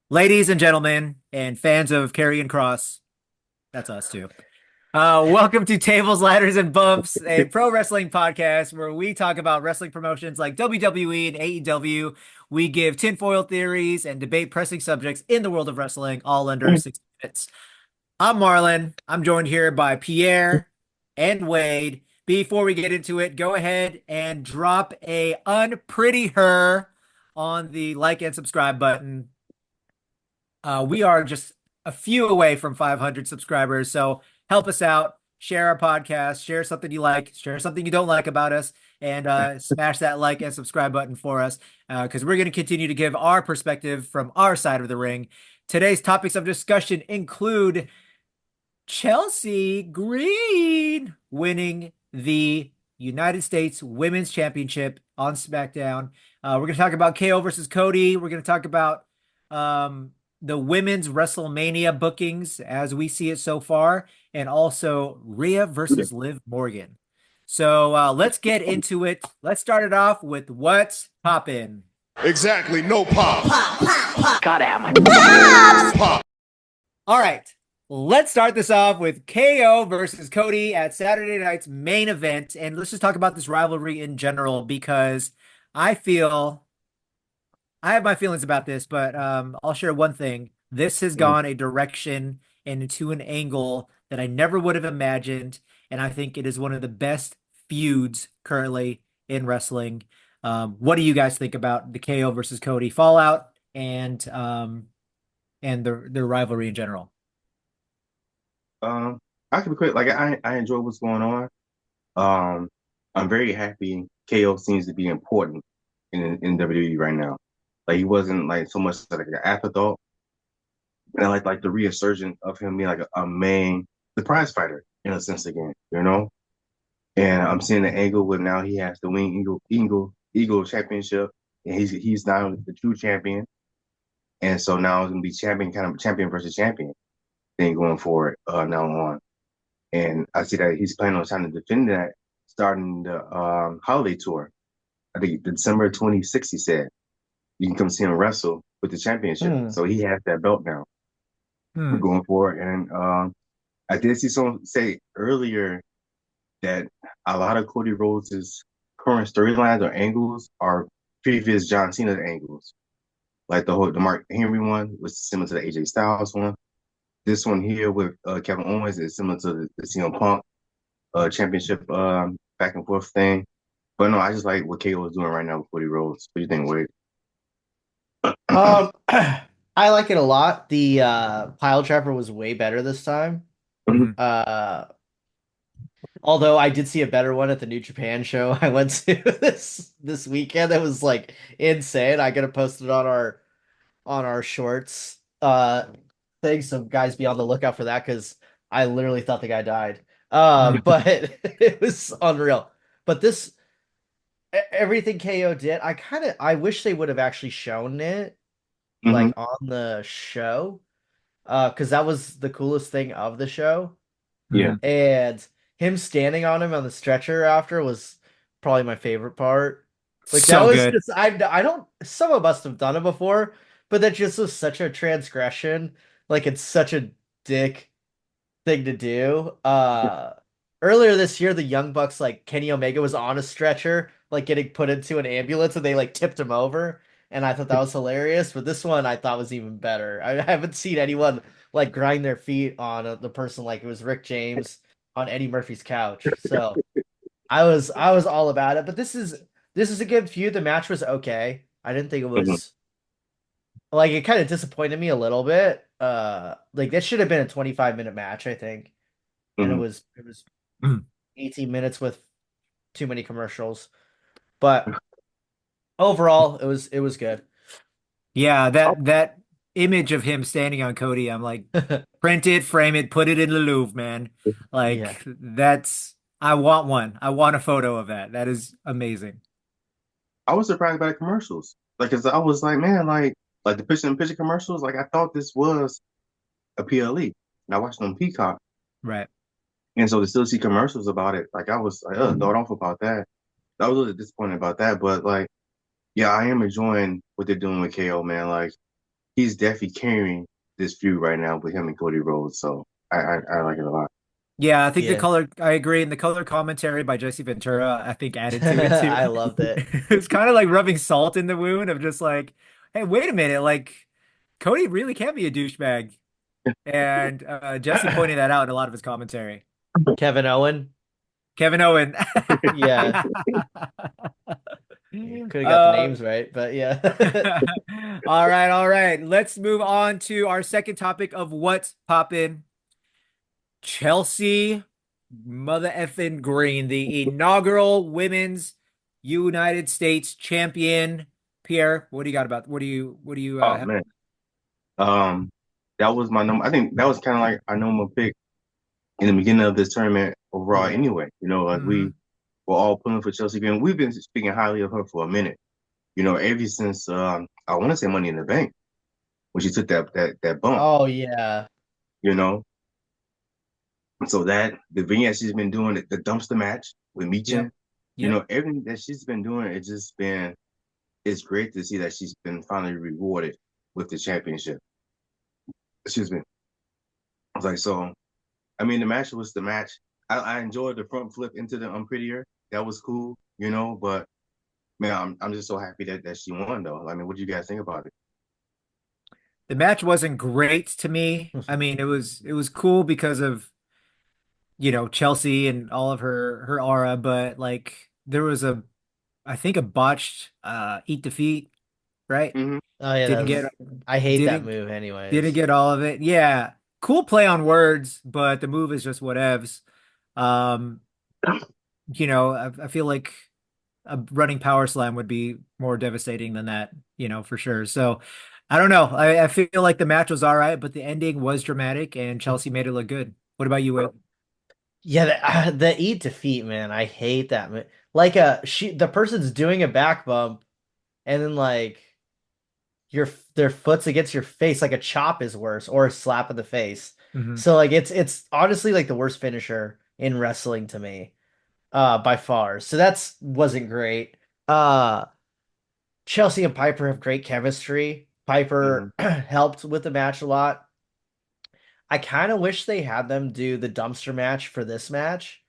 Ladies and gentlemen, and fans of Karrion Cross, that's us too. Welcome to Tables, Ladders, and Bumps, a pro wrestling podcast where we talk about wrestling promotions like WWE and AEW. We give tinfoil theories and debate pressing subjects in the world of wrestling, all under 60 minutes. I'm Marlon. I'm joined here by Pierre and Wade. Before we get into it, go ahead and drop a unpretty her on the like and subscribe button. We are just a few away from 500 subscribers, so help us out. Share our podcast, share something you like, share something you don't like about us, and smash that like and subscribe button for us because we're going to continue to give our perspective from our side of the ring. Today's topics of discussion include Chelsea Green winning the United States Women's Championship on SmackDown. We're going to talk about KO versus Cody. We're going to talk about the women's WrestleMania bookings as we see it so far, and also Rhea versus Liv Morgan. So let's get into it. Let's start it off with what's poppin'. Exactly, no pop. God damn it. Pop. All right, let's start this off with KO versus Cody at Saturday night's main event. And let's just talk about this rivalry in general because I feel I have my feelings about this, but I'll share one thing. This has gone a direction and into an angle that I never would have imagined, and I think it is one of the best feuds currently in wrestling. What do you guys think about the KO versus Cody fallout and the rivalry in general? I can be quick. Like I enjoy what's going on. Um, I'm very happy KO seems to be important in WWE right now. Like he wasn't like so much like an afterthought, and I like the resurgence of him being like a main the prize fighter in a sense again, you know. And I'm seeing the angle where now he has the Wing Eagle Championship, and he's now the true champion. And so now it's gonna be champion versus champion thing going forward now on. And I see that he's planning on trying to defend that starting the holiday tour. I think December 26th, he said. You can come see him wrestle with the championship. Hmm. So he has that belt now Hmm. going forward. And I did see someone say earlier that a lot of Cody Rhodes' current storylines or angles are previous John Cena angles. Like the Mark Henry one was similar to the AJ Styles one. This one here with Kevin Owens is similar to the CM Punk championship back and forth thing. But no, I just like what KO is doing right now with Cody Rhodes. What do you think, Wade? I like it a lot. The pile trapper was way better this time. Mhm. Uh, although I did see a better one at the New Japan show I went to this weekend. That was like insane. I gotta post it on our shorts thing, so guys be on the lookout for that because I literally thought the guy died. But it was unreal. But everything KO did, I wish they would have actually shown it Hmm. like on the show. Because that was the coolest thing of the show. Yeah. Mhm. And him standing on him on the stretcher after was probably my favorite part. Like that So was good. just I don't some of us have done it before, but that just was such a transgression. Like it's such a dick thing to do. Earlier this year, the Young Bucks, like Kenny Omega was on a stretcher, like getting put into an ambulance, and they like tipped him over. And I thought that was hilarious. But this one I thought was even better. I haven't seen anyone like grind their feet on the person like it was Rick James on Eddie Murphy's couch. So I was all about it. But this is a good feud. The match was okay. I didn't think it Hmm. was like it kind of disappointed me a little bit. Like that should have been a 25-minute match, I think. And Hmm. it was Mhm. 18 minutes with too many commercials. But overall, it was good. Yeah, that image of him standing on Cody, I'm like, print it, frame it, put it in the Louvre, man. Yeah. Like that's I want one. I want a photo of that. That is amazing. I was surprised by the commercials. Like, 'cause I was like, man, like the picture commercials. Like, I thought this was a PLE, and I watched it on Peacock, Right. and so to still see commercials about it, like I was like, thrown off about that. I was a little disappointed about that, but like, yeah, I am enjoying what they're doing with KO, man. Like, he's definitely carrying this feud right now with him and Cody Rhodes. So I like it a lot. Yeah, I think the Yeah. color, I agree. And the color commentary by Jesse Ventura, I think added to it too. I loved it. It's kind of like rubbing salt in the wound of just like, hey, wait a minute. Like, Cody really can be a douchebag. And Jesse pointed that out in a lot of his commentary. Kevin Owen. Kevin Owen. Yeah. Could have got the Uh, names right, but yeah. all right, all right. Let's move on to our second topic of what's poppin'. Chelsea mother effing Green, the inaugural women's United States champion. Pierre, what do you got about what do you Oh have? man, um, that was my number. I think that was kind of like our number pick in the beginning of this tournament overall. Yeah. Anyway, like Hmm. we were all pulling for Chelsea, and we've been speaking highly of her for a minute. Ever since I want to say Money in the Bank when she took that bump. Oh yeah. You know, so that the vignette she's been doing, the dumpster match with Yep. Michin, Yep. everything that she's been doing, it's great to see that she's been finally rewarded with the championship. Excuse me. I was like, so, I mean, the match was the match. I enjoyed the front flip into the unprettier. That was cool, but man, I'm just so happy that she won though. I mean, what do you guys think about it? The match wasn't great to me. I mean, it was cool because of, Chelsea and all of her aura, but like there was a I think a botched eat defeat, right? Hmm. Oh yeah, Didn't get I hate that didn't move didn't anyways. get all of it. Yeah. Cool play on words, but the move is just whatevs. Um, I feel like a running power slam would be more devastating than that, for sure. So I don't know. I feel like the match was all right, but the ending was dramatic and Chelsea made it look good. What about you, Will? Yeah, the eat defeat, man. I hate that. Like the person's doing a back bump and then like your their foot's against your face, like a chop is worse or a slap in the face. Hmm. So like it's honestly like the worst finisher in wrestling to me, by far. So that's wasn't great. Uh Chelsea and Piper have great chemistry. Hmm. Piper helped with the match a lot. I kind of wish they had them do the dumpster match for this match,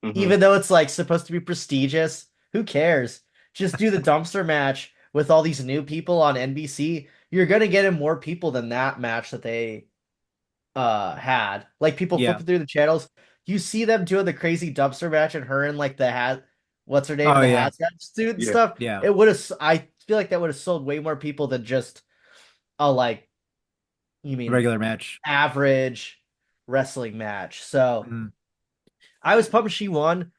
Hmm. even though it's like supposed to be prestigious. Who cares? Just do the dumpster match with all these new people on NBC. You're gonna get in more people than that match that they had. Like people Yeah. flipping through the channels. You see them doing the crazy dumpster match and her in like the hat, what's her name? Oh The yeah. hazmat suit and Yeah. stuff. Yeah. It would have I feel like that would have sold way more people than just a like you mean Regular match. average wrestling match. So Mhm. I was pumped she won.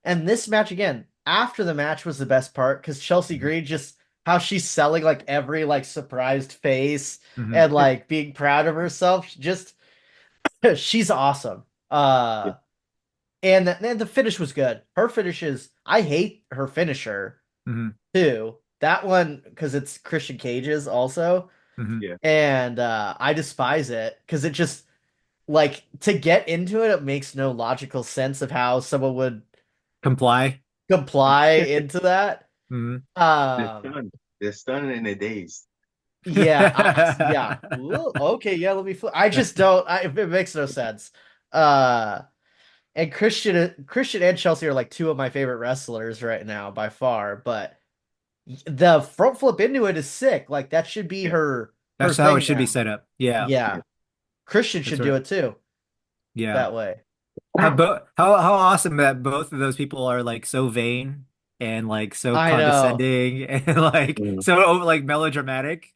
And this match again, after the match was the best part because Chelsea Mhm. Green just how she's selling like every like surprised face Mhm. and like being proud of herself. Just she's awesome. Yeah. And the finish was good. Her finishes, I hate her finisher Mhm. too. That one because it's Christian Cage's also, Mhm. Yeah. and I despise it because it just like to get into it, it makes no logical sense of how someone would Comply. comply into that. Mhm. They're Um, stunned. They're stunned and they're dazed. yeah, yeah. Ooh, okay, yeah. Let me. I just don't. It makes no sense. Uh, and Christian and Chelsea are like two of my favorite wrestlers right now by far. But the front flip into it is sick. Like that should be Yeah. her That's how it thing should be now. set up. Yeah. Yeah, Yeah. Christian That's should do right. it too Yeah. that way. How awesome that both of those people are like so vain and like so I know. condescending and like Mhm. so like melodramatic.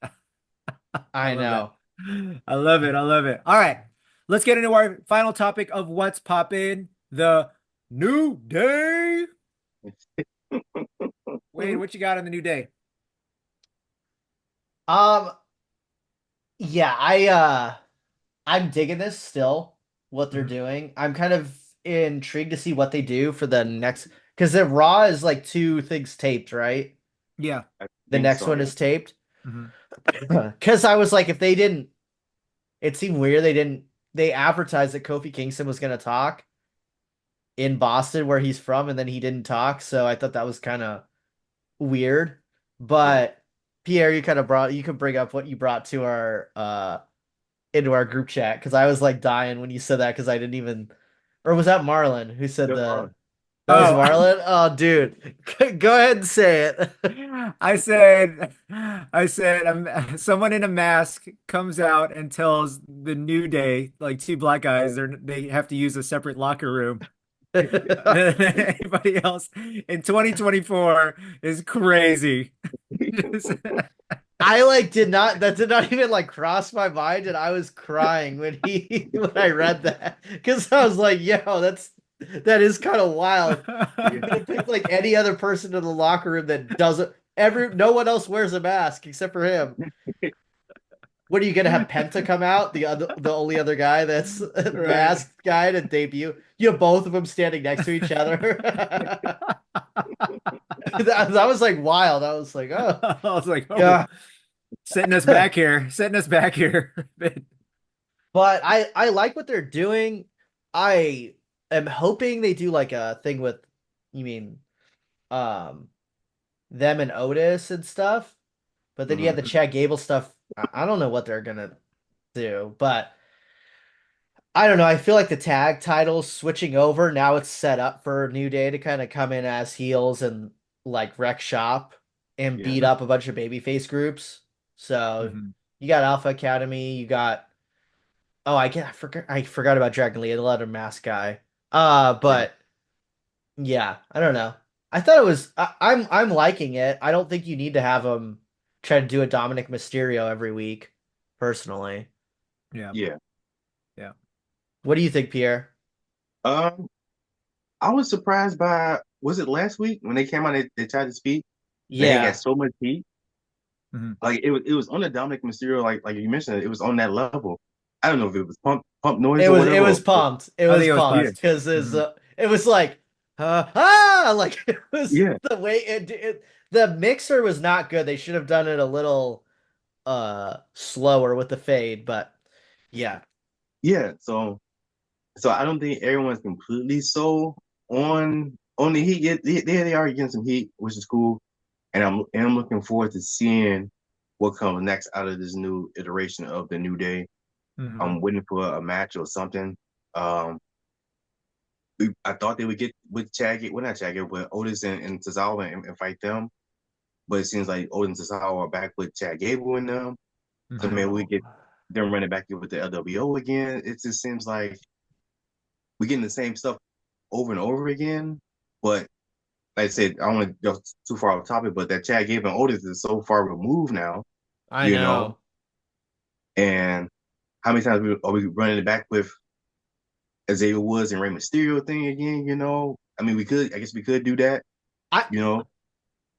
I I love that. know. I love it. I love it. All right. Let's get into our final topic of what's poppin', the new day. Wade, what you got on the new day? Um, yeah, I'm digging this still, what they're Mhm. doing. I'm kind of intrigued to see what they do for the next because the Raw is like two things taped, right? Yeah. I The think next so. one Yeah. is taped. Hmm. Because I was like, if they didn't, it seemed weird. They advertised that Kofi Kingston was going to talk in Boston, where he's from, and then he didn't talk. So I thought that was kind of weird. Yeah. But Pierre, you could bring up what you brought to our into our group chat because I was like dying when you said that because I didn't even, or was that Marlon who said That's the wrong. that was Oh, Marlon? Oh, dude, go ahead and say it. someone in a mask comes out and tells the New Day, like two black guys, they have to use a separate locker room. Anybody else in 2024 is crazy. I like did not that did not even like cross my mind, and I was crying when he when I read that because I was like, yo, that is kind of wild. You could have picked like any other person in the locker room that doesn't no one else wears a mask except for him. What are you gonna have Penta come out, the only other guy that's Right. masked guy to debut? You have both of them standing next to each other. That was like wild. I was like, oh I was like, oh, yeah. setting us back here. But I like what they're doing. I am hoping they do like a thing with, you mean, um, them and Otis and stuff. But then you have Mhm. the Chad Gable stuff. I don't know what they're gonna do, but I don't know. I feel like the tag titles switching over now. It's set up for New Day to kind of come in as heels and like wreck shop and Yeah, beat up a bunch of babyface groups. So Mhm. you got Alpha Academy, you got oh, I forgot about Dragon Lee, the leather mask guy. yeah, But yeah, I don't know. I thought it was I'm liking it. I don't think you need to have him try to do a Dominic Mysterio every week, personally. Yeah, yeah. yeah. What do you think, Pierre? Um, I was surprised by was it last week when they came out they tried to speak and they got Yeah. so much heat. Mhm. Like it was on the Dominic Mysterio like you mentioned it was on that level. I don't know if it was pump noise It or was it whatever. was pumped. It I was think it was Yeah, pumped pumped. because Mhm. it was like like it was yeah, the way the mixer was not good. They should have done it a little slower with the fade, but yeah. yeah. So I don't think everyone's completely so on the heat. Yet they are getting some heat, which is cool. And I'm looking forward to seeing what comes next out of this new iteration of the New Day. Mhm. I'm waiting for a match or something. Um, I thought they would get with well not Chad Gable, but Otis and Tozawa and fight them. But it seems like Otis and Tozawa are back with Chad Gable in them. So I Mhm. maybe we don't get them running back with the LWO again. It just seems like we're getting the same stuff over and over again. But like I said, I don't want to go too far off topic, but that Chad Gable and Otis is so far removed now, I you know. know. And how many times are we running it back with Xavier Woods and Rey Mysterio thing again? I mean, I guess we could do that, I you know.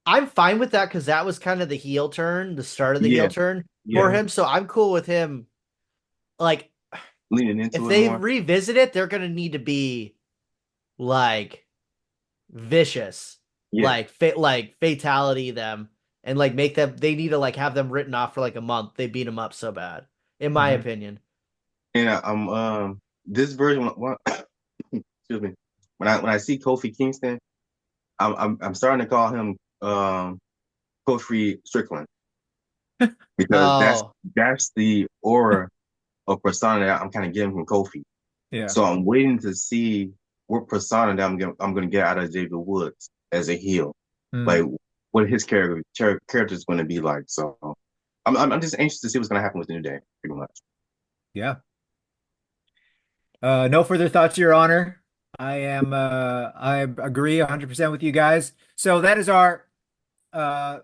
I'm fine with that because that was kind of the heel turn, the start of the heel Yeah, turn for yeah, him. So I'm cool with him. Like leaning if into it they more. revisit it, they're gonna need to be like vicious, Yeah. like fatality them and like make them. They need to like have them written off for like a month. They beat them up so bad, in my Mhm. opinion. And I'm this version excuse me. When I see Kofi Kingston, I'm starting to call him Kofi Strickland because Oh, that's the aura of persona that I'm kind of getting from Kofi. Yeah. So I'm waiting to see what persona that I'm gonna get out of Xavier Woods as a heel, Mhm. like what his character is going to be like. So I'm just anxious to see what's going to happen with the New Day, pretty much. Yeah. No further thoughts, Your Honor. I agree 100% with you guys. So that is our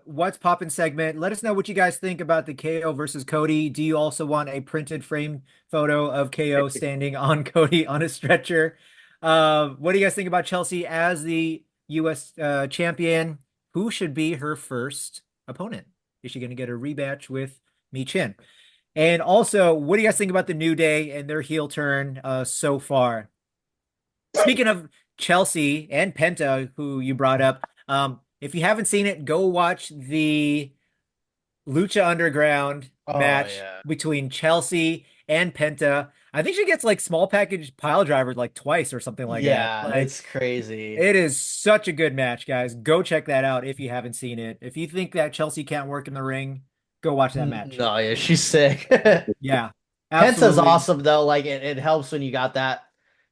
what's poppin' segment. Let us know what you guys think about the KO versus Cody. Do you also want a printed frame photo of KO standing on Cody on a stretcher? What do you guys think about Chelsea as the US champion? Who should be her first opponent? Is she going to get a rematch with Mi Chin? And also, what do you guys think about the New Day and their heel turn so far? Speaking of Chelsea and Penta, who you brought up, if you haven't seen it, go watch the Lucha Underground oh match yeah. between Chelsea and Penta. I think she gets like small package pile driver like twice or something like that. Yeah, Like it's crazy. it is such a good match, guys. Go check that out if you haven't seen it. If you think that Chelsea can't work in the ring, go watch that match. No, yeah, she's sick. Yeah, Penta's absolutely. awesome though. Like it helps when you got that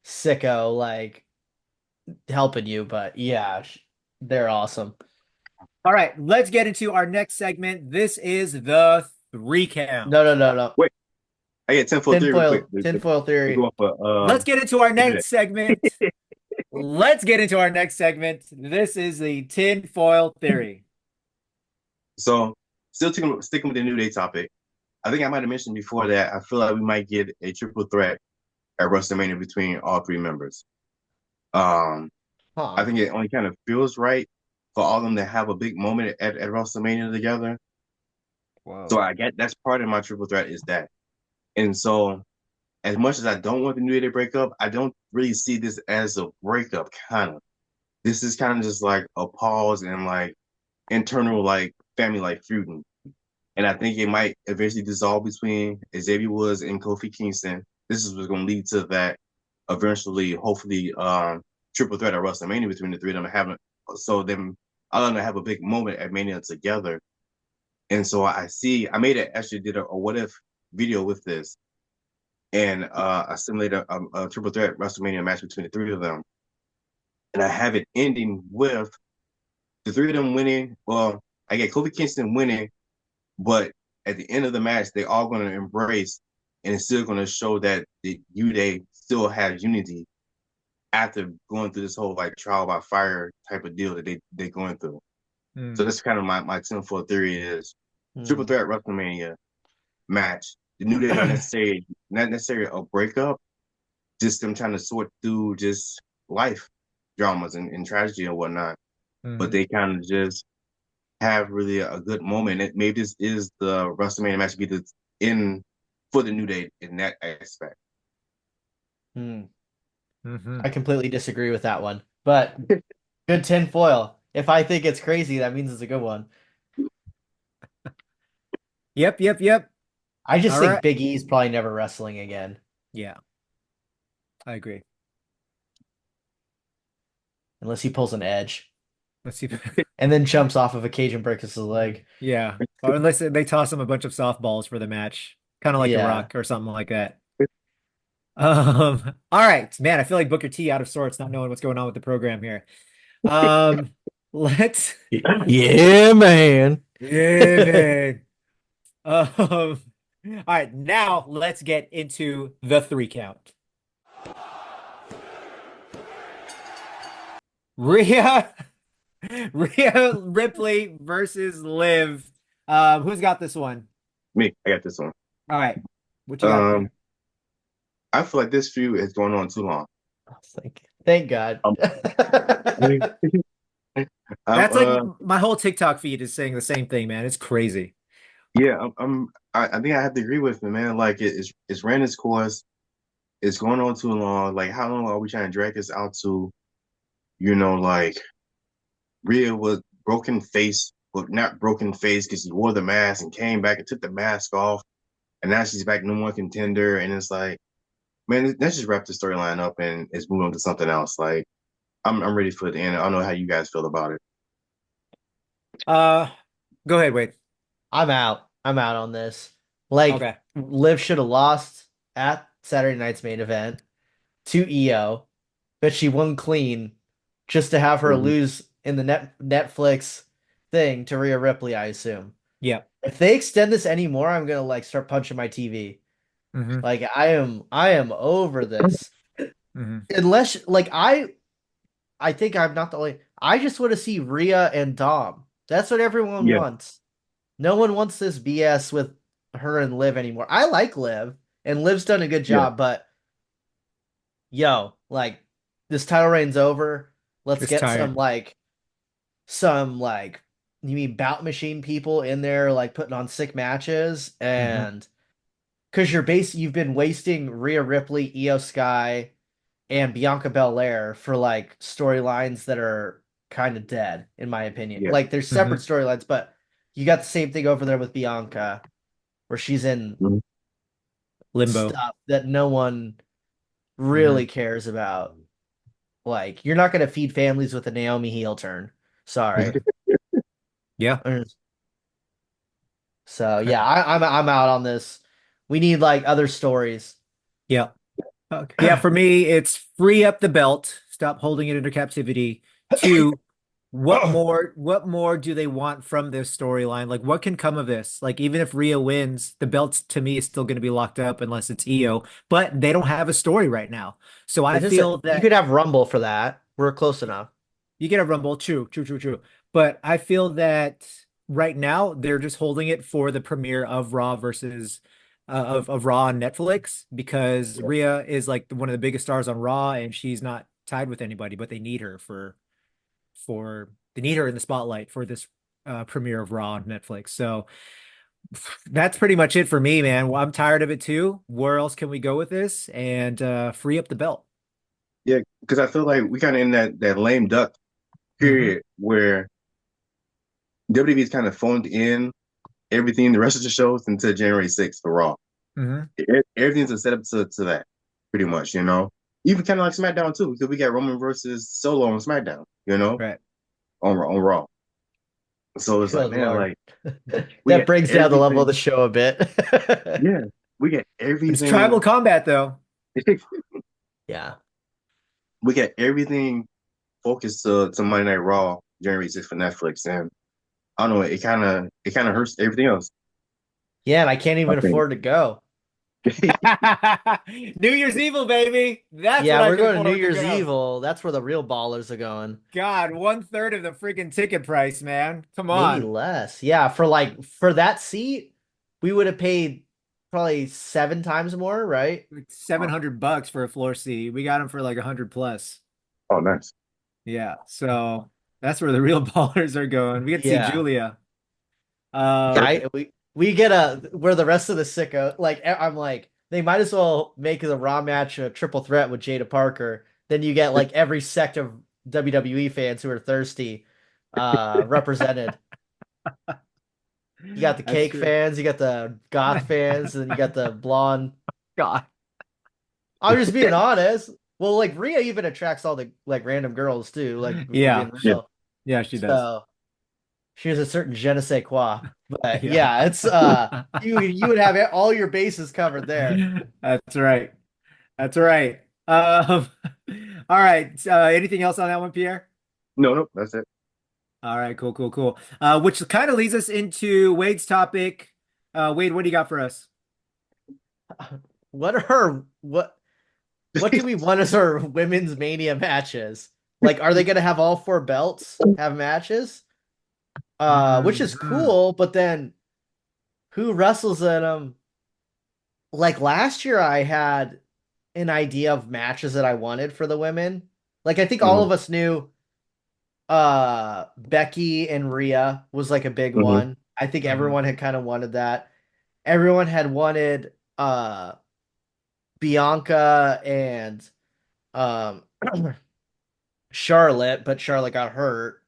sicko like helping you, but yeah, they're awesome. All right, let's get into our next segment. This is the three No, count. no, no, no. Wait, I get 10 for 3 real quick. Tinfoil We go theory. off for Let's get into our we do that. next segment. Let's get into our next segment. This is the tinfoil theory. So still sticking with the New Day topic. I think I might have mentioned before that I feel like we might get a triple threat at WrestleMania between all three members. Um, I Huh. think it only kind of feels right for all of them to have a big moment at WrestleMania together. So Whoa. I get that's part of my triple threat is that. And so as much as I don't want the New Day to break up, I don't really see this as a breakup kind of. This is kind of just like a pause and like internal like family like feuding. And I think it might eventually dissolve between Xavier Woods and Kofi Kingston. This is what's going to lead to that eventually, hopefully, triple threat at WrestleMania between the three of them having so them all gonna have a big moment at Mania together. And so I made it actually did a what if video with this, and I simulated a triple threat WrestleMania match between the three of them, and I have it ending with the three of them winning. Well, I get Kofi Kingston winning, but at the end of the match, they all going to embrace, and it's still going to show that the New Day still has unity after going through this whole like trial by fire type of deal that they going through. So Hmm. that's kind of my tenfold theory is triple Hmm. threat WrestleMania match. The New Day don't necessarily not necessarily a breakup, just them trying to sort through just life dramas and tragedy and whatnot. But Hmm. they kind of just have really a good moment. Maybe this is the WrestleMania match be the in for the New Day in that aspect. Hmm. Hmm. I completely disagree with that one. But good tinfoil. If I think it's crazy, that means it's a good one. Yep, yep, yep. I just All think right. Big E's probably never wrestling again, Yeah, I agree. unless he pulls an edge Let's see. and then jumps off of a cage and breaks his leg. Yeah, or unless they toss him a bunch of softballs for the match, kind of like The Yeah. Rock or something like that. All right, man. I feel like Booker T out of sorts, not knowing what's going on with the program here. Um, let's. Yeah, man. Yeah, man. All right, now let's get into the three count. Rhea, Rhea Ripley versus Liv. Who's got this one? Me, I got this one. All right, what you got Um, there? I feel like this feud is going on too long. Thank God. Um, I'm That's like my whole TikTok feed is saying the same thing, man. It's crazy. yeah, I think I have to agree with him, man. Like it's ran its course. It's going on too long. Like how long are we trying to drag this out to? Like Rhea was broken face, but not broken face because she wore the mask and came back and took the mask off, and now she's back number one contender, and it's like, man, let's just wrap the storyline up and it's move on to something else. Like I'm ready for the end. I don't know how you guys feel about it. Uh, Go ahead, wait. I'm out. I'm out on this. Like, Okay. Liv should have lost at Saturday night's main event to EO, but she won clean just to have her Mhm. lose in the Netflix thing to Rhea Ripley, I assume. Yeah. If they extend this anymore, I'm gonna like start punching my TV. Hmm. Like I am over this. Hmm. Unless like I think I'm not the only I just want to see Rhea and Dom. That's what everyone Yeah, wants. No one wants this BS with her and Liv anymore. I like Liv, and Liv's done a good yeah, job, but yo, like this title reign's over. Let's It's get tired. some like you mean bout machine people in there like putting on sick matches Hmm. and because you've been wasting Rhea Ripley, Io Sky, and Bianca Belair for like storylines that are kind of dead, in my opinion. yeah. Like there's Hmm. separate storylines, but you got the same thing over there with Bianca, where she's in Mhm. Limbo. stuff that no one Hmm. really cares about. Like, you're not gonna feed families with a Naomi heel turn. Sorry. Yeah. So yeah, I'm out on this. We need like other stories. Yeah. Yeah, for me, it's free up the belt, stop holding it under captivity. Two, what more do they want from this storyline? Like what can come of this? Like even if Rhea wins, the belt to me is still going to be locked up unless it's Io, but they don't have a story right now. So I It's just feel that you could that have Rumble for that. We're close enough. you get a Rumble, true, true, true, true. But I feel that right now they're just holding it for the premiere of Raw versus of Raw on Netflix because Yeah. Rhea is like one of the biggest stars on Raw and she's not tied with anybody, but they need her for they need her in the spotlight for this premiere of Raw on Netflix. So that's pretty much it for me, man. Well, I'm tired of it too. Where else can we go with this and free up the belt? Yeah, because I feel like we kind of in that lame duck Hmm. period where WWE's kind of phoned in everything, the rest of the shows until January 6th for Raw. Hmm. Everything's a setup to that, pretty much, you know. Even kind of like SmackDown too, because we got Roman versus Solo on SmackDown, you know, Right. on Raw. So it's like, Good man, Lord. like we That got brings down the level of the everything. show a bit. Yeah, we got It's tribal everything. combat though. Yeah. We got everything focused to Monday Night Raw, January 6th for Netflix, and I don't know, it kind of hurts everything else. Yeah, and I can't I even think. afford to go. New Year's Evil, baby. That's what Yeah, I we're can going to New afford to Year's go. Evil. That's where the real ballers are going. God, 1/3 of the freaking ticket price, man. Come Maybe on. less. Yeah, for that seat, we would have paid probably 7 times more, right? Like $700 for a floor seat. We got them for like 100 plus. Oh, nice. Yeah. So that's where the real ballers are going. We get to see Yeah. Julia. Yeah, Uh, Perfect. we get a where the rest of the sicko I'm like they might as well make the Raw match a triple threat with Jada Parker. Then you get like every sect of WWE fans who are thirsty represented. You got the that's cake true. fans, you got the goth fans, and then you got the blonde. God. I'm just being honest. Well, like Rhea even attracts all the like random girls too, like if we're Yeah. being Yeah. real. Yeah, she does. So she has a certain je ne sais quoi. But Yeah. yeah, it's you would have all your bases covered there. That's right. That's right. All right. Anything else on that one, Pierre? No, no, that's it. All right, cool, cool, cool. Which kind of leads us into Wade's topic. Wade, what do you got for us? What are her what do we want as our women's mania matches? Like, are they gonna have all four belts have matches? Which is Mhm. cool, but then who wrestles in them? Like last year, I had an idea of matches that I wanted for the women. Like, I think all Hmm. of us knew Becky and Rhea was like a big Hmm. one. I think Mhm. everyone had kind of wanted that. Everyone had wanted Bianca and um Charlotte, but Charlotte got hurt.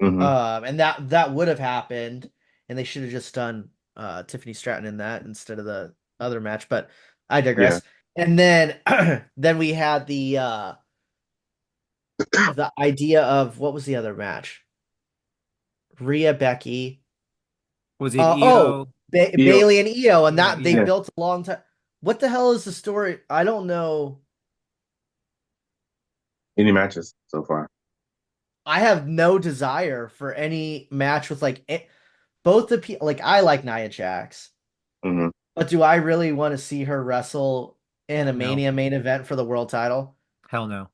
Hmm. And that would have happened, and they should have just done Tiffany Stratton in that instead of the other match. But I Yeah. digress. And then then we had the idea of what was the other match? Rhea Becky. Was it Oh, EO? Io, Bailey and Io, and EO, that they yeah. EO. built a long time. What the hell is the story? I don't know. Any matches so far? I have no desire for any match with like both the people. Like I like Nia Jax. Hmm. But do I really want to see her wrestle in a No. Mania main event for the world title? Hell no.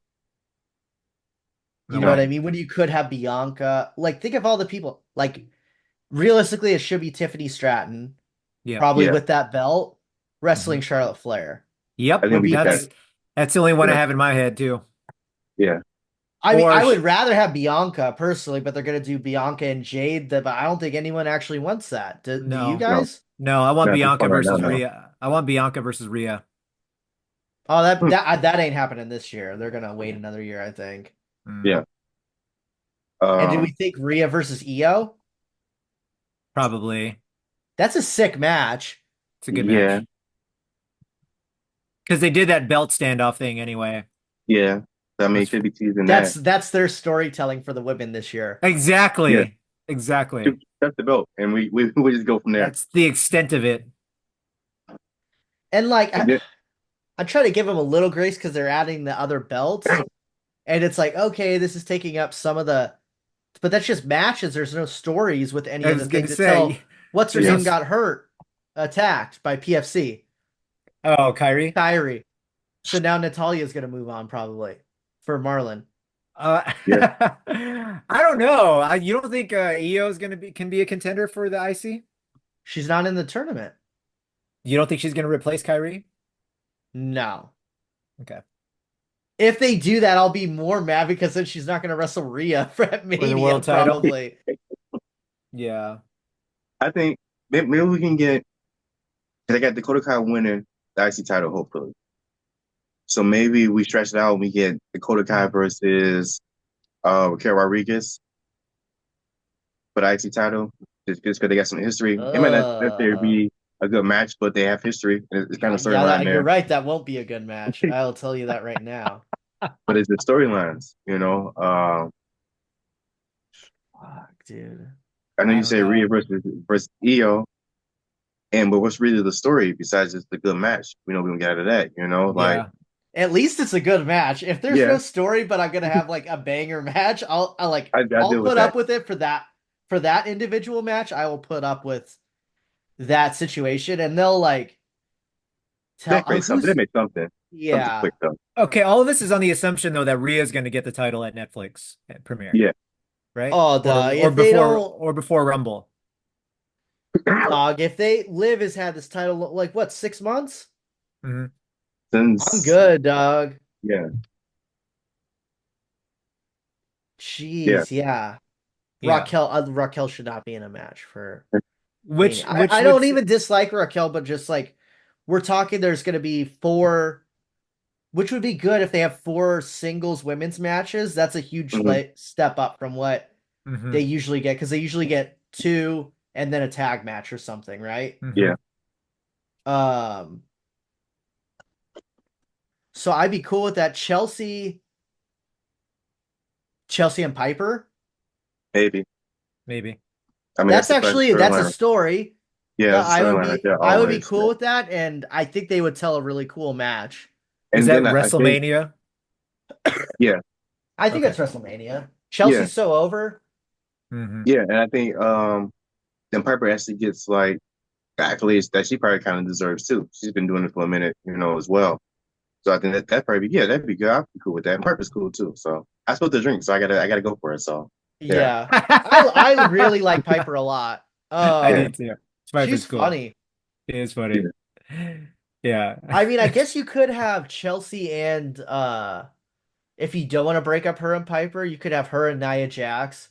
You No know what No. I way. mean? When you could have Bianca, like think of all the people. Like realistically, it should be Tiffany Stratton, Yep. probably Yeah. with that belt, Hmm. wrestling Charlotte Flair I Yep. would think we be get that. That's the only one I Yeah. have in my head too. Yeah. I mean, Or I would sh rather have Bianca personally, but they're gonna do Bianca and Jade. But I don't think anyone actually wants that. Do you no. No. guys? No, I want Not at this Bianca point right now. versus No. Rhea. I want Bianca versus Rhea. Oh, that Hmm. that ain't happening this year. They're gonna wait another year, I think. Mm, Yeah. And do we Um. think Rhea versus Io? probably. That's a sick match. It's a good Yeah. match. Because they did that belt standoff thing anyway. Yeah. So, I mean, That's it could be teasing That's that. that's their storytelling for the women this year. Yeah. exactly. Exactly. That's the belt, and we just go from there. That's the extent of it. And like And then, I try to give them a little grace because they're adding the other belts, and it's like, okay, this is taking up some of the, but that's just matches. There's no stories with any I of the was gonna things until say, what's her there's no. name got hurt, attacked by PFC, Oh, Kyrie. Kyrie. So now Natalia's gonna move on probably for Marlon. yeah, I don't know. You don't think Io is gonna be can be a contender for the IC? She's not in the tournament. You don't think she's gonna replace Kyrie? No. Okay. If they do that, I'll be more mad because then she's not gonna wrestle Rhea for at For the Mania world title? probably. Yeah. I think maybe we can get. They got Dakota Kai winning the IC title, hopefully. So maybe we stretch it out and we get Dakota Kai versus Raquel Rodriguez for the IC title. Just because they got some history. It might not necessarily Uh, be a good match, but they have history. It's kind of yeah, storyline you're there. right. That won't be a good match. I'll tell you that right now. But it's the storylines, you know. Fuck, dude. I know I you don't say know. Rhea versus Io, but what's really the story besides just the good match? We know we can get out of that, you know. Like, Yeah. At least it's a good match. If there's yeah, no story, but I'm gonna have like a banger match, I I'll deal with put that. up with it for that individual match. I will put up with that situation, and they'll like They tell create something. They who's make something yeah quick though. Okay, all of this is on the assumption though that Rhea's gonna get the title at Netflix at premiere, Yeah, right? oh Or the or if they before don't or before Rumble. dog if they Liv has had this title like what 6 months. Hmm. I'm since good, dog. yeah, yeah, Jeez, yeah. Yeah. Raquel should not be in a match for Which Mania. which I would don't even dislike Raquel, but just like we're talking, there's going to be four, which would be good if they have four singles women's matches. That's a huge hmm step up from what hmm they usually get because they usually get two and then a tag match or something, right? hmm yeah, Um, so I'd be cool with that. Chelsea and Piper. maybe. maybe. I mean, That's that's the classic actually that's a storyline. story. Yeah, that's the storyline right there. I would be Always. cool Yeah. with that, and I think they would tell a really cool match. Is And that then I think, WrestleMania? yeah, I think Okay. it's WrestleMania. yeah, Chelsea's so over. Hmm. yeah, and I think then Piper actually gets like accolades that she probably kind of deserves too. She's been doing it for a minute, you know, as well. So I think that probably yeah, that'd be good. I'd be cool with that. And Piper's cool too. So I spilled the drink, so I gotta go for it. So yeah, Yeah. I really like Piper a lot. I yeah, do too. She's Spiper's cool. funny. It is yeah. funny. Yeah. I mean, I guess you could have Chelsea and if you don't want to break up her and Piper, you could have her and Nia Jax.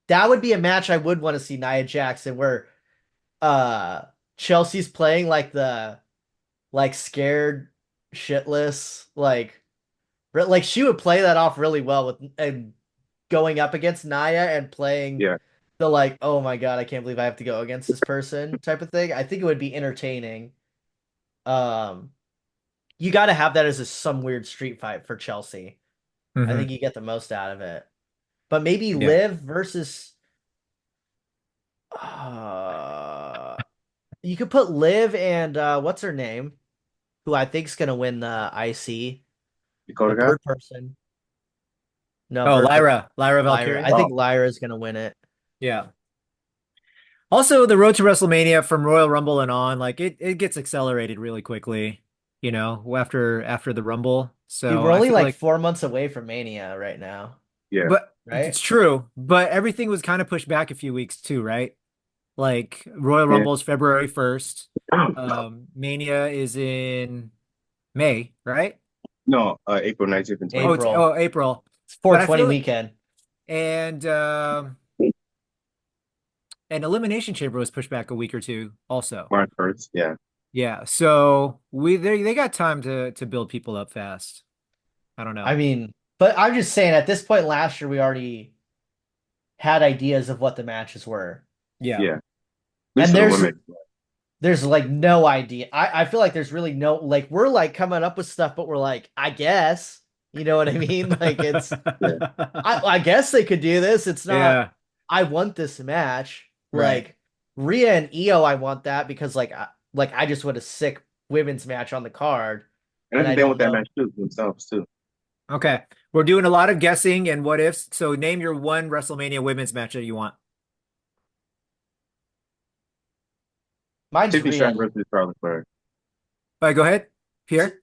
That would be a match I would want to see Nia Jax in where uh Chelsea's playing like the like scared shitless like she would play that off really well with and going up against Naya and playing Yeah. the like, oh my god, I can't believe I have to go against this person type of thing. I think it would be entertaining. Um, you got to have that as some weird street fight for Chelsea. I Hmm. think you get the most out of it. But maybe Yeah. Liv versus uh you could put Liv and what's her name? Who I think's gonna win the IC. The Dakota guy. bird person. No, Oh, bird person. Lyra Lyra. Valkyria. I Oh, think Lyra's gonna win it. Yeah. Also, the road to WrestleMania from Royal Rumble and on, like it gets accelerated really quickly, after the Rumble. Dude, So we're I only feel like like, 4 months away from Mania right now, yeah. but right? it's true. But everything was kind of pushed back a few weeks too, right? Like Royal Yeah. Rumble is February 1st. Mania is in May, right? No, April 19th and 20th. Oh, it's April. April. It's But I 420 feel weekend. and Elimination Chamber was pushed back a week or two also. March 1st. Yeah. Yeah, so they got time to build people up fast. I don't I know. mean, but I'm just saying at this point last year we already had ideas of what the matches were. Yeah. Yeah. At least And for the women. there's like no idea. I feel like there's really no like we're like coming up with stuff, but we're like, I guess. You know what I mean? Like it's Yeah. I guess they could do this. It's not Yeah, I want this match. right. Like Rhea and Io, I want that because like I just want a sick women's match on the card, And I and I think they want don't that know. match too themselves too. Okay. We're doing a lot of guessing and what ifs. So name your one WrestleMania women's match that you want. Mine's Tiffany Rhea. Stratton versus Charlotte Flair. All right, go ahead. Pierre?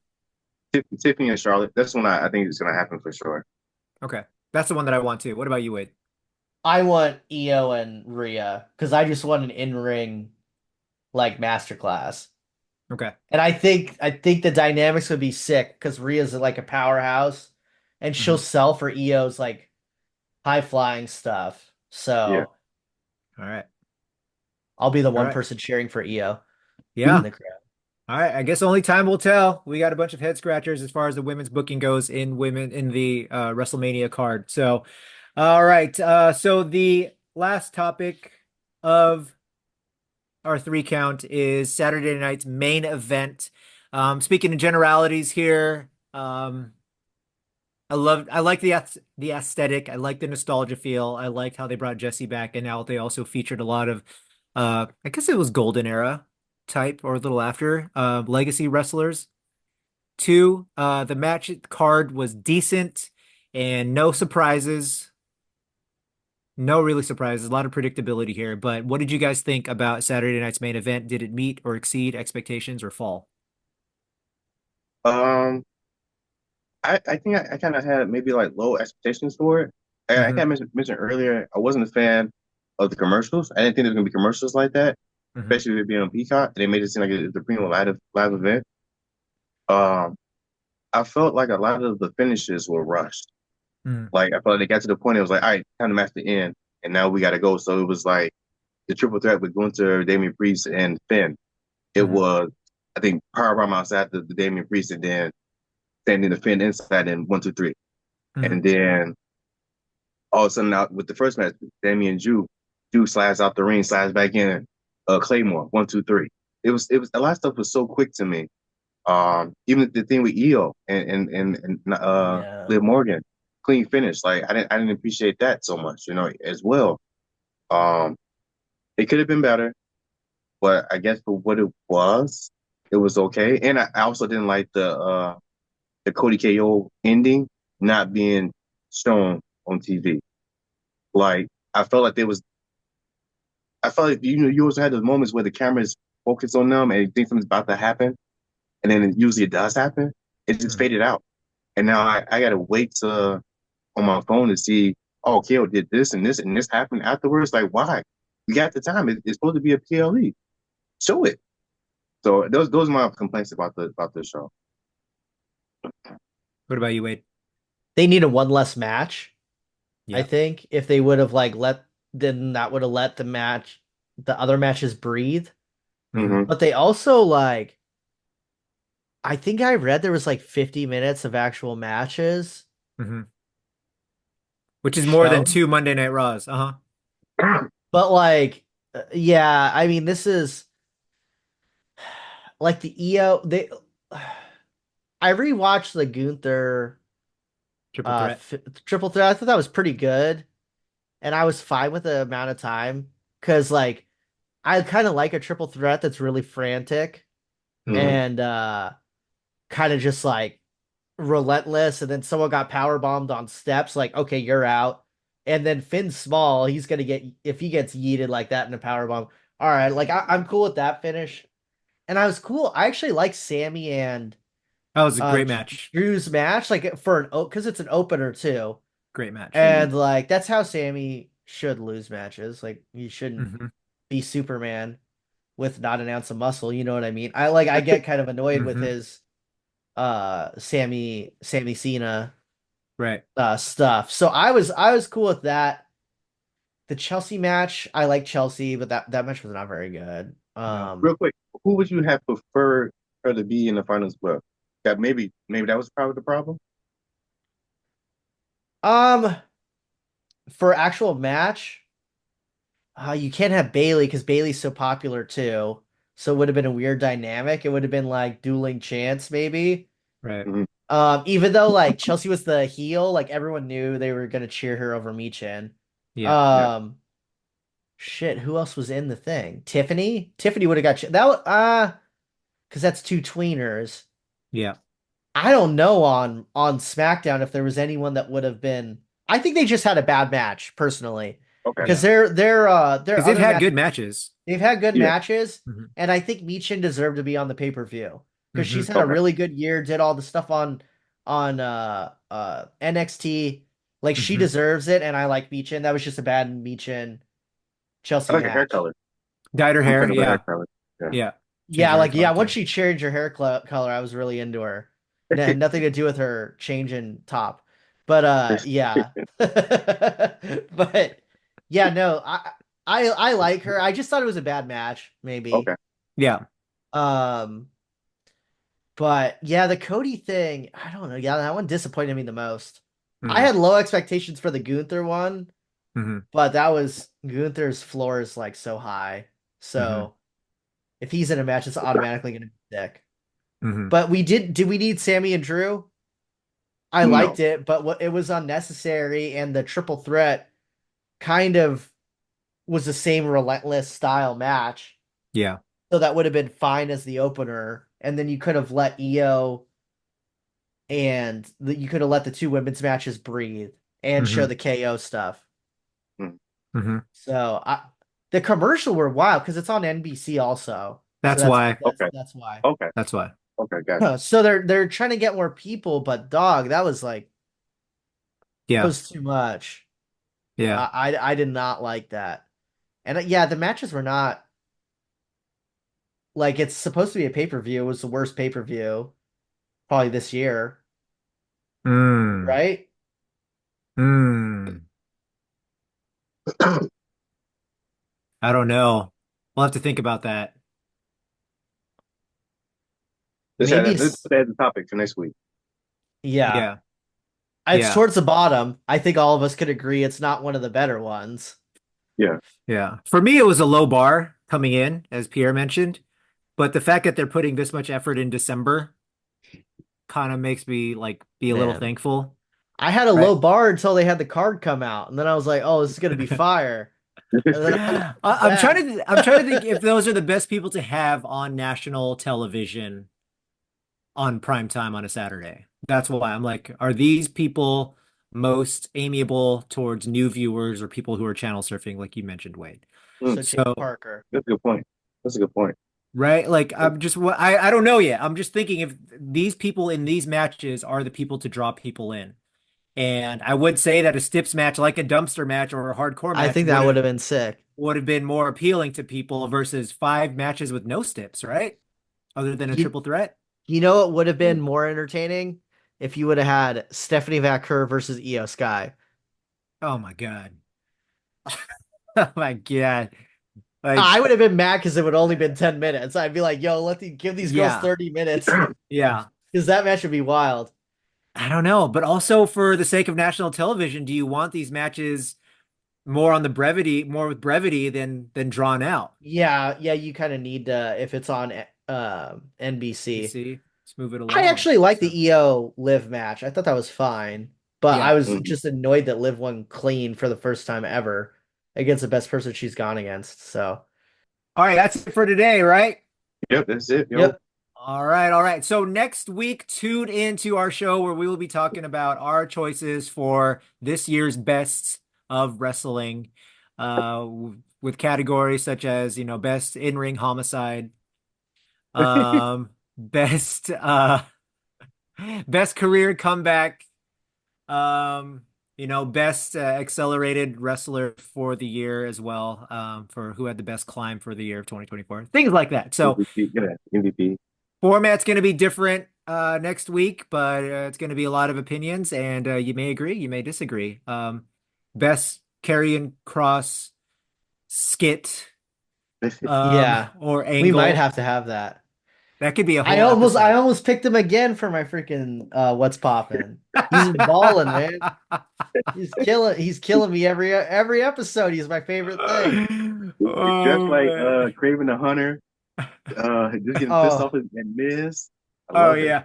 Tiffany and Charlotte. That's when I think it's gonna happen for sure. Okay. That's the one that I want too. What about you, Wade? I want Io and Rhea because I just want an in-ring like masterclass. Okay. And I think the dynamics would be sick because Rhea's like a powerhouse and she'll Hmm. sell for Io's like high flying stuff. Yeah. So All right. I'll be the All one right. person cheering for Io in Yeah. the crowd. All right. I guess only time will tell. We got a bunch of head scratchers as far as the women's booking goes in women in the WrestleMania card. So, all right. So the last topic of our three count is Saturday night's main event. Speaking in generalities here, I like the aesthetic. I like the nostalgia feel. I liked how they brought Jesse back, and now they also featured a lot of, I guess it was Golden Era type or a little after, legacy wrestlers. Two, the match card was decent and no surprises. No really surprises. A lot of predictability here. But what did you guys think about Saturday night's main event? Did it meet or exceed expectations or fall? Um, I think I kind of had maybe like low expectations for it. I Hmm. kind of mentioned earlier, I wasn't a fan of the commercials. I didn't think there was gonna be commercials like that, Hmm. especially with it being on Peacock. They made it seem like it was a premium live event. Um, I felt like a lot of the finishes were rushed. Hmm. Like I felt like they got to the point it was like, all right, time to match the end, and now we got to go. So it was like the triple threat with Gunther, Damian Priest, and Finn. It Hmm. was, I think, Powerbomb outside the Damian Priest, and then standing the Finn inside and 1, 2, 3, Hmm. and then all of a sudden out with the first match, Damian Jew slides out the ring, slides back in, Claymore 1, 2, 3. It was a lot of stuff was so quick to me. Even the thing with Io and Yeah. Liv Morgan, clean finish. Like I didn't appreciate that so much, as well. Um, it could have been better, but I guess for what it was okay. And I also didn't like the Cody KO ending not being shown on TV. Like I felt like you also had those moments where the camera is focused on them and you think something's about to happen, and then usually it does happen. It just Hmm. faded out, and now I gotta wait on my phone to see. Oh, KO did this and this happened afterwards. Like why? We got the time. It's supposed to be a PLE. Show it. So those are my complaints about the show. What about you, Wade? They need a one less match, I Yeah. think. If they would have like let then that would have let the other matches breathe. Hmm. But they also like I think I read there was like 50 minutes of actual matches Hmm. Which is more than shown. two Monday Night Raws. Uh-huh. But like yeah, I mean this is like the EO they I rewatched the Gunther Triple threat. triple threat. I thought that was pretty good and I was fine with the amount of time cuz like I kind of like a triple threat that's really frantic Hmm. and kind of just like relentless and then someone got power bombed on steps like okay you're out and then Finn's small he's gonna get if he gets yeeted like that in a power bomb all right like I'm cool with that finish and I was cool I actually like Sammy and That was a uh great match. Drew's match like for an because it's an opener too Great match. and like that's how Sammy should lose matches like you shouldn't Hmm. be Superman with not an ounce of muscle you know what I mean I like I get kind of annoyed with Hmm. his Sammy Cena Right. stuff. So I was cool with that. The Chelsea match, I like Chelsea, but that match was not very good. No. Real quick, who would you have preferred her to be in the finals with? That maybe that was probably the problem. Um, for actual match, you can't have Bailey because Bailey's so popular too. so it would have been a weird dynamic. It would have been like dueling chants, maybe. Right. Mhm. Even though like Chelsea was the heel, like everyone knew they were gonna cheer her over Michin. Yeah. Yeah. Um, shit, who else was in the thing? Tiffany. Tiffany would have got that. Because that's two tweeners. Yeah. I don't know on SmackDown if there was anyone that would have been. I think they just had a bad match personally, Okay. because Yeah. their Because they've other had match good matches. they've had good Yeah. matches, Hmm. and I think Michin deserved to be on the pay-per-view because Hmm. she's had a Okay. really good year, did all the stuff on NXT. Like she Hmm. deserves it, and I like Michin. That was just a bad Michin I Chelsea like her hair match. color. Dyed her I'm a hair. fan of her hair Yeah. color. Yeah. Yeah. Change Yeah, her hair like color yeah, once too. she changed her hair color, I was really into her. Nothing to do with her changing top. But yeah. But yeah, no, I like her. I just thought it was a bad match, maybe. Okay. Yeah. Um, but yeah, the Cody thing, I don't know. Yeah, that one disappointed me the most. I Hmm. had low expectations for the Gunther one, Hmm. but that was Gunther's floor is like so high. Hmm. So if he's in a match, it's automatically gonna be sick. Hmm. But did we need Sammy and Drew? I No. liked it, but it was unnecessary, and the triple threat kind of was the same relentless style match. Yeah. So that would have been fine as the opener, and then you could have let Io and you could have let the two women's matches breathe and show Hmm. the KO stuff. Mm. Hmm. So the commercial were wild because it's on NBC also. So That's why. Okay. that's why. Okay. That's why. Okay. Gotcha. So they're trying to get more people, but dog, that Yeah. was too much. Yeah. I did not like that. And yeah, the matches were not like it's supposed to be a pay-per-view. It was the worst pay-per-view probably this year, Mm. right? Mm. I don't know. We'll have to think about that. Maybe Let's it's put that as a topic for next week. yeah. Yeah. It's Yeah. towards the bottom. I think all of us could agree it's not one of the better ones. Yeah. Yeah. For me, it was a low bar coming in, as Pierre mentioned. But the fact that they're putting this much effort in December kind of makes me like be a little Man, thankful, I had a right? low bar until they had the card come out, and then I was like, "Oh, this is gonna be fire." And then I was bad. I'm trying to think if those are the best people to have on national television on prime time on a Saturday. That's why I'm like, are these people most amiable towards new viewers or people who are channel surfing, like you mentioned, Wade? Mm. So Jake So, Parker. That's a good point. That's a good point. right, like I'm just I don't know yet. I'm just thinking if these people in these matches are the people to draw people in. And I would say that a Stips match, like a dumpster match or a hardcore I match, think that would have been sick. would have been more appealing to people versus five matches with no Stips, right? Other than a You triple threat. you know what would have Mm. been more entertaining if you would have had Stephanie Vaquer versus Io Sky. Oh my God. Oh my God. Like, I would have been mad because it would only been 10 minutes. I'd be like, yo, give these girls yeah, 30 minutes yeah. because that match would be wild. I don't know, but also for the sake of national television, do you want these matches more on the brevity, more with brevity than drawn out? Yeah, yeah, you kind of need to if it's on You NBC. see, let's move it I along. actually like So, the EO Live match. I thought that was fine, but I yeah. was Mm. just annoyed that Liv won clean for the first time ever against the best person she's gone against. So, All right, that's it for today, right? Yep. That's it, yo. yep. All right, all right. So next week, tune into our show where we will be talking about our choices for this year's best of wrestling, with categories such as, best in-ring homicide, best best career comeback, best accelerated wrestler for the year as well, for who had the best climb for the year of 2024, things like that. So MVP. Yeah. MVP. format's going to be different next week, but it's going to be a lot of opinions, and you may agree, you may disagree. Best Karrion Cross skit Yeah. or We might angle. have to have that. That could be a I whole almost I episode. almost picked him again for my freaking what's poppin'. He's balling, man. He's killing me every episode. He's my favorite thing. It's just Oh like man. Craven the Hunter Just getting pissed off Oh, at Miz. I Oh love it. yeah.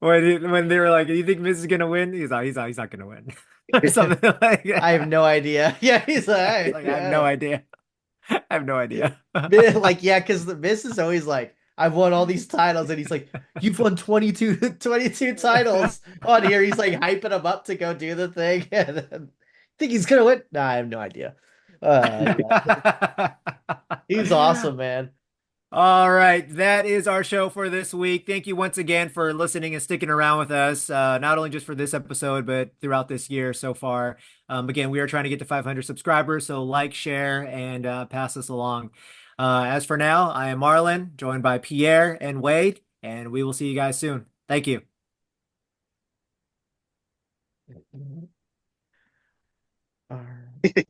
When they were like, "Do you think Miz is gonna win?" He's not gonna win, or something like I have that. no idea. Yeah, he's It's like, like I have no idea. I have no idea. like, yeah, because the Miz is always like, I've won all these titles, and he's like, you've won 22 titles on here. He's like hyping him up to go do the thing, and then think he's gonna win? Nah, I have no idea. Yeah, he's awesome, man. All right, that is our show for this week. Thank you once again for listening and sticking around with us, not only just for this episode, but throughout this year so far. Again, we are trying to get to 500 subscribers, so like, share, and pass this along. As for now, I am Marlon, joined by Pierre and Wade, and we will see you guys soon. Thank you. All right.